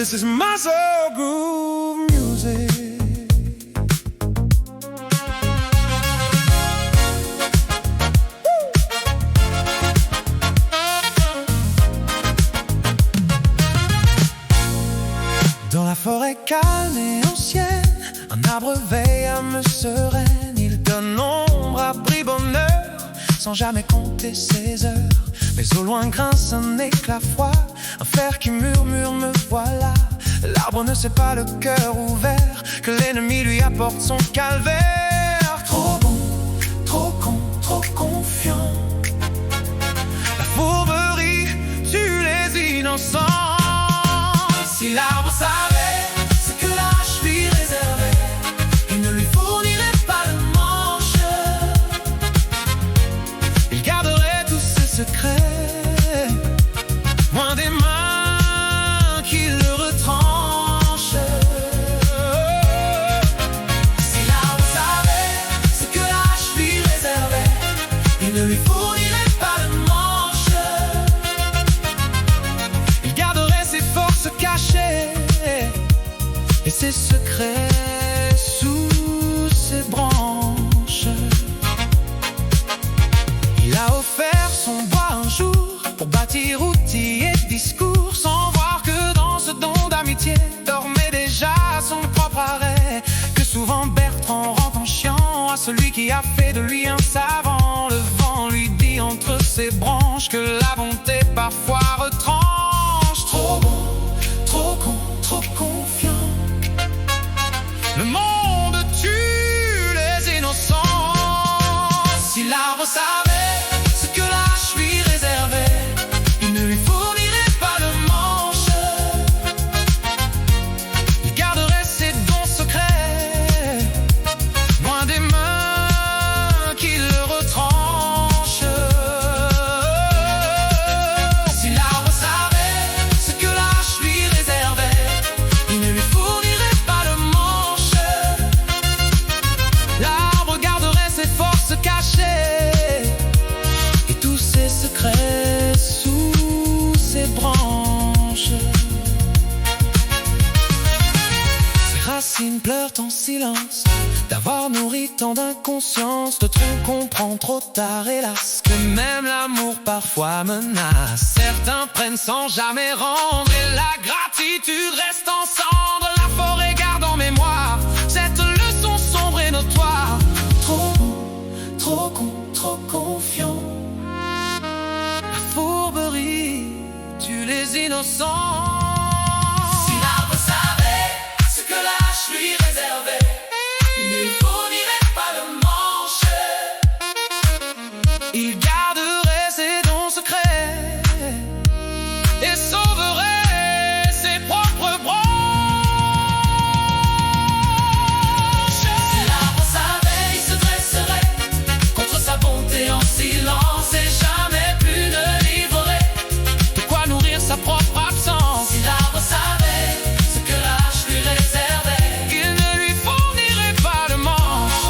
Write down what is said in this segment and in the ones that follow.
This is my soul groove music. Dans la forêt calme et ancienne, un arbre veille à me sereine. Il donne ombre, abri, bonheur, sans jamais compter ses heures. Mais au loin grince un éclat froid, un fer qui murmure me voilà. L'arbre ne sait pas le cœur ouvert, que l'ennemi lui apporte son calvaire. Trop bon, trop con, trop confiant. La fourberie tue les innocents. Si l'arbre savait ce que l'âge lui réservait, il ne lui fournirait pas de manche. Il garderait tous ses secrets, loin des mains qui le retranchent. Si l'arbre savait ce que l'âge lui réservait, il ne lui fournirait pas de manche. Il garderait ses forces cachées et ses secrets sous ses branches. Il a offert son bois un jour pour bâtir outils et discours, sans voir que dans ce don d'amitié dormait déjà son propre arrêt. Que souvent Bertrand rend en chiant à celui qui a fait de lui un savant. Le vent lui dit entre ses branches que la bonté parfois retranche. Trop bon, trop con, trop confiant. Le monde tue les innocents. Si l'arbre savait ce que l'âge lui réservait, il ne lui fournirait pas de manche. Il garderait ses dons secrets, loin des mains qui le retranchent. Si l'arbre savait ce que l'âge lui réservait, il ne lui fournirait pas de manche. L'arbre garderait ses forces cachées et tous ses secrets sous ses branches. Ses racines pleurent en silence d'avoir nourri tant d'inconscience, de trop comprendre trop tard, hélas, que même l'amour parfois menace. Certains prennent sans jamais rendre et la gratitude reste en cendres. La forêt garde en mémoire cette leçon sombre et notoire. Trop bon, trop con, trop confiant. La fourberie tue les innocents. Si l'arbre savait ce que l'âge lui réservait, il ne lui fournirait pas de manche. Il garderait ses dons secrets et sauverait ses propres branches. Si l'arbre savait, il se dresserait contre sa bonté en silence et jamais plus ne livrerait de quoi nourrir sa propre absence. Si l'arbre savait ce que l'âge lui réservait, il ne lui fournirait pas de manche.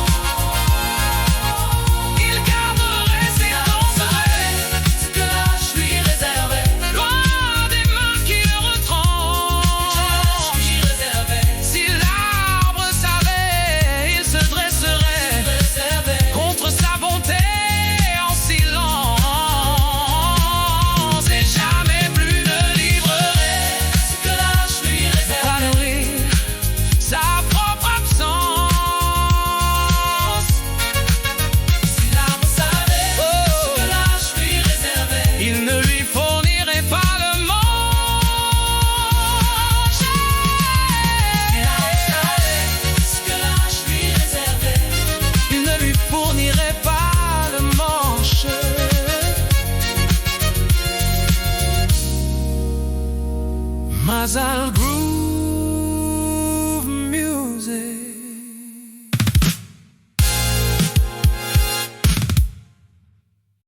Il garderait ses dons secrets, ce que l'âge lui réservait, loin des mains qui le retranchent. Si l'arbre savait, il se dresserait contre sa bonté en silence et jamais plus ne livrerait ce que l'âge lui réservait, à nourrir sa propre absence. Si l'arbre savait ce que l'âge lui réservait, il ne lui fournirait pas de manche. Si l'arbre savait ce que l'âge lui réservait, il ne lui fournirait pas de manche. Mazal